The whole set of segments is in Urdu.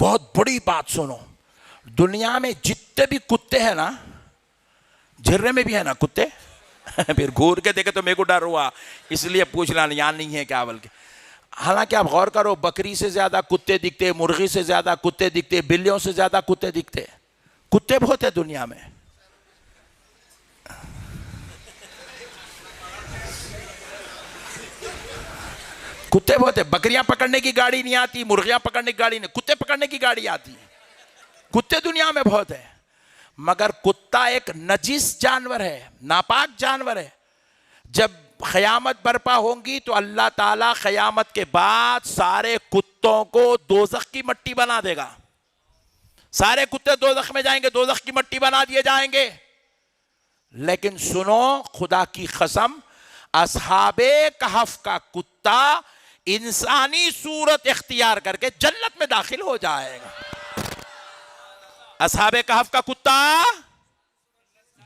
بہت بڑی بات سنو، دنیا میں جتنے بھی کتے ہیں نا، جھرے میں بھی ہے نا کتے، پھر گھور کے دیکھے تو میرے کو ڈر ہوا، اس لیے پوچھنا یہاں نہیں ہے کیا بلکہ. حالانکہ آپ غور کرو، بکری سے زیادہ کتے دکھتے، مرغی سے زیادہ کتے دکھتے، بلیوں سے زیادہ کتے دکھتے. کتے بہت ہیں دنیا میں. کتے بہت ہیں. بکریاں پکڑنے کی گاڑی نہیں آتی، مرغیاں پکڑنے کی گاڑی نہیں، کتے پکڑنے کی گاڑی آتی ہے. کتے دنیا میں بہت ہیں، مگر کتا ایک نجس جانور ہے، ناپاک جانور ہے. جب قیامت برپا ہوں گی تو اللہ تعالیٰ قیامت کے بعد سارے کتوں کو دوزخ کی مٹی بنا دے گا. سارے کتے دوزخ میں جائیں گے، دوزخ کی مٹی بنا دیے جائیں گے. لیکن سنو، خدا کی قسم، اصحاب کہف کا کتا انسانی صورت اختیار کر کے جنت میں داخل ہو جائے گا. اصحاب کہف کا کتا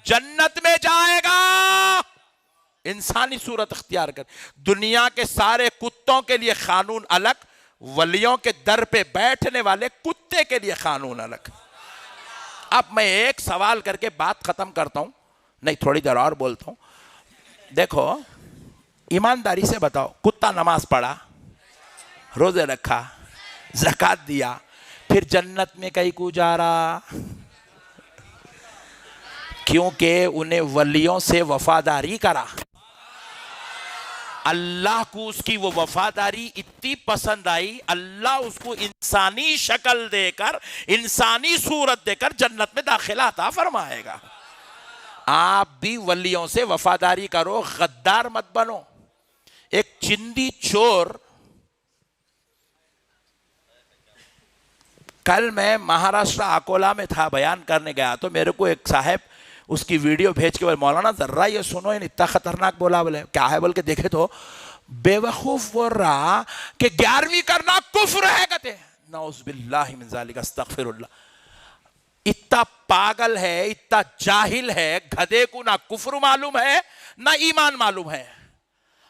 جنت میں جائے گا انسانی صورت اختیار کر. دنیا کے سارے کتوں کے لیے قانون الگ، ولیوں کے در پہ بیٹھنے والے کتے کے لیے قانون الگ. اب میں ایک سوال کر کے بات ختم کرتا ہوں، نہیں تھوڑی دیر اور بولتا ہوں. دیکھو، ایمانداری سے بتاؤ، کتا نماز پڑھا، روزے رکھا، زکوٰۃ دیا، پھر جنت میں کہیں کو جا رہا؟ کیونکہ انہیں ولیوں سے وفاداری کرا. اللہ کو اس کی وہ وفاداری اتنی پسند آئی، اللہ اس کو انسانی شکل دے کر، انسانی صورت دے کر جنت میں داخلہ عطا فرمائے گا. آپ بھی ولیوں سے وفاداری کرو، غدار مت بنو. ایک چندی چور، کل میں مہاراشٹر اکولا میں تھا، بیان کرنے گیا تو میرے کو ایک صاحب اس کی ویڈیو بھیج کے بولے، مولانا ذرا یہ سنو، اتنا خطرناک بولا. بولے کیا ہے؟ بول کے دیکھے تو بے وقوف بول رہا کہ 11ویں کرنا کفر ہے. کہتے ہیں نعوذ باللہ من ذالک، استغفر اللہ. اتنا پاگل ہے، اتنا جاہل ہے، گدھے کو نہ کفر معلوم ہے، نہ ایمان معلوم ہے،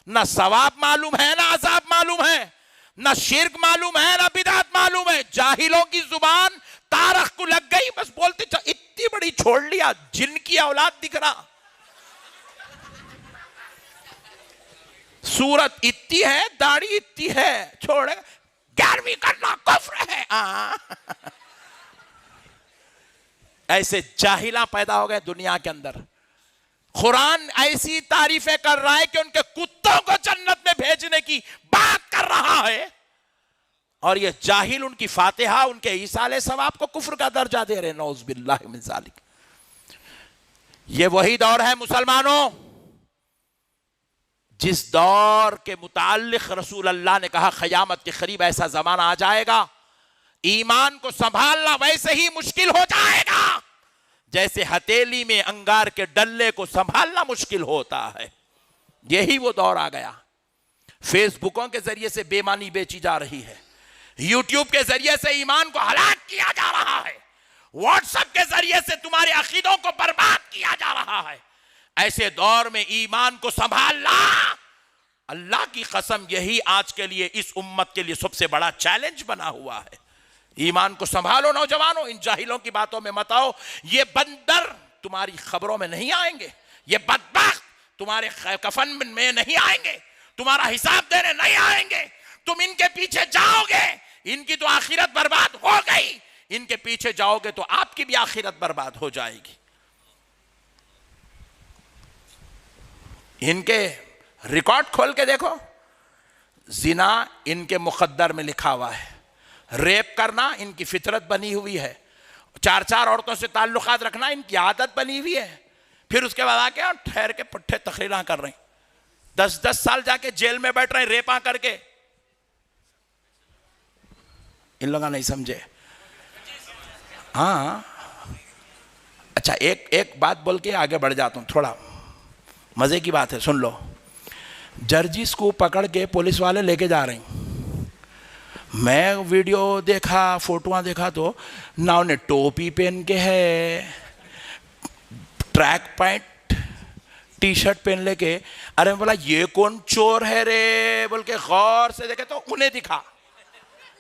نہ ثواب معلوم ہے، نہ عذاب معلوم ہے، نہ شرک معلوم ہے، نہ بدعت معلوم ہے. جاہلوں کی زبان تارخ کو لگ گئی، بس بولتے اتنی بڑی چھوڑ لیا، جن کی اولاد دکھ رہا. صورت اتنی ہے، داڑھی اتنی ہے، چھوڑے 11ویں کرنا کفر ہے. ایسے جاہلاں پیدا ہو گئے دنیا کے اندر. قرآن ایسی تعریفیں کر رہا ہے کہ ان کے کتوں کو جنت میں بھیجنے کی بات کر رہا ہے، اور یہ جاہل ان کی فاتحہ، ان کے ایصال ثواب کو کفر کا درجہ دے رہے. نعوذ باللہ من ذالک. یہ وہی دور ہے مسلمانوں جس دور کے متعلق رسول اللہ نے کہا قیامت کے قریب ایسا زمانہ آ جائے گا، ایمان کو سنبھالنا ویسے ہی مشکل ہو جائے گا جیسے ہتیلی میں انگار کے ڈلے کو سنبھالنا مشکل ہوتا ہے. یہی وہ دور آ گیا. فیس بکوں کے ذریعے سے بے معنی بیچی جا رہی ہے، یوٹیوب کے ذریعے سے ایمان کو ہلاک کیا جا رہا ہے، واٹس ایپ کے ذریعے سے تمہارے عقیدوں کو برباد کیا جا رہا ہے. ایسے دور میں ایمان کو سنبھالنا، اللہ کی قسم، یہی آج کے لیے اس امت کے لیے سب سے بڑا چیلنج بنا ہوا ہے. ایمان کو سنبھالو نوجوانوں، ان جاہلوں کی باتوں میں مت آؤ. یہ بندر تمہاری خبروں میں نہیں آئیں گے، یہ بدبخت تمہارے کفن میں نہیں آئیں گے، تمہارا حساب دینے نہیں آئیں گے. تم ان کے پیچھے جاؤ گے، ان کی تو آخرت برباد ہو گئی، ان کے پیچھے جاؤ گے تو آپ کی بھی آخرت برباد ہو جائے گی. ان کے ریکارڈ کھول کے دیکھو، زنا ان کے مقدر میں لکھا ہوا ہے، ریپ کرنا ان کی فطرت بنی ہوئی ہے، 4 عورتوں سے تعلقات رکھنا ان کی عادت بنی ہوئی ہے. پھر اس کے بعد آ کے ٹھہر کے پٹھے تقریراں کر رہے ہیں، 10 سال جا کے جیل میں بیٹھ رہے ہیں ریپاں کر کے. ان لوگوں نہیں سمجھے. ہاں اچھا، ایک بات بول کے آگے بڑھ جاتا ہوں، تھوڑا مزے کی بات ہے، سن لو. جرجس کو پکڑ کے پولیس والے لے کے جا رہے ہیں. میں ویڈیو دیکھا، فوٹوਆਂ دیکھا تو نہ انہیں ٹوپی پہن کے ہے، ٹریک پینٹ ٹی شرٹ پہن لے کے. ارے بولا یہ کون چور ہے رے بول کے غور سے دیکھے تو انہیں دکھا.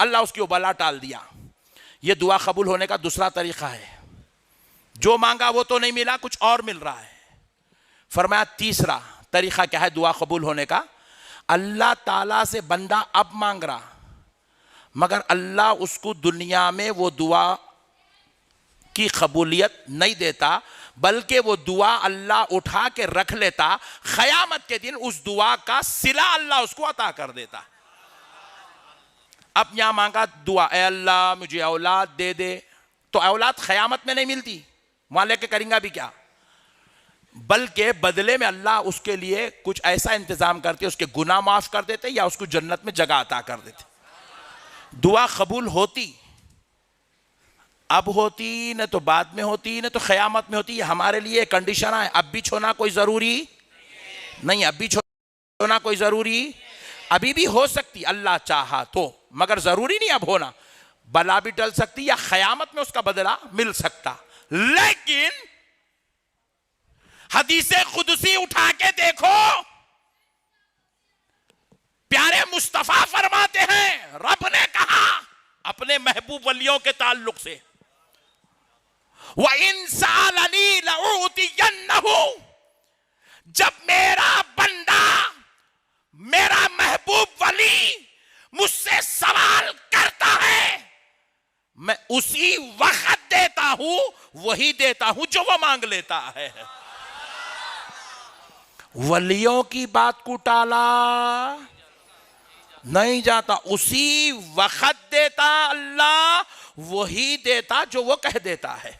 اللہ اس کی وہ بلا ٹال دیا. یہ دعا قبول ہونے کا دوسرا طریقہ ہے. جو مانگا وہ تو نہیں ملا, کچھ اور مل رہا ہے. فرمایا تیسرا طریقہ کیا ہے دعا قبول ہونے کا؟ اللہ تعالیٰ سے بندہ اب مانگ رہا, مگر اللہ اس کو دنیا میں وہ دعا کی قبولیت نہیں دیتا, بلکہ وہ دعا اللہ اٹھا کے رکھ لیتا. قیامت کے دن اس دعا کا صلہ اللہ اس کو عطا کر دیتا. اب یہاں مانگا دعا, اے اللہ مجھے اولاد دے دے, تو اولاد قیامت میں نہیں ملتی, وہاں لے کے کریں گا بھی کیا, بلکہ بدلے میں اللہ اس کے لیے کچھ ایسا انتظام کرتے, اس کے گناہ معاف کر دیتے یا اس کو جنت میں جگہ عطا کر دیتے. دعا قبول ہوتی, اب ہوتی نہ تو بعد میں ہوتی نہ تو قیامت میں ہوتی. یہ ہمارے لیے کنڈیشن ہے. اب بھی چھونا کوئی ضروری نہیں, اب بھی چھونا کوئی ضروری, ابھی بھی ہو سکتی اللہ چاہا تو, مگر ضروری نہیں اب ہونا. بلا بھی ٹل سکتی یا قیامت میں اس کا بدلہ مل سکتا. لیکن حدیث قدسی اٹھا کے دیکھو, پیارے مصطفیٰ فرماتے ہیں, رب نے کہا اپنے محبوب ولیوں کے تعلق سے, وَإِن سَأَلَنِي لَأُعْطِيَنَّهُ, جب میرا بندہ, میرا محبوب ولی مجھ سے سوال کرتا ہے, میں اسی وقت دیتا ہوں, وہی دیتا ہوں جو وہ مانگ لیتا ہے. ولیوں کی بات کو ٹالا نہیں جاتا, اسی وقت دیتا اللہ, وہی دیتا جو وہ کہہ دیتا ہے.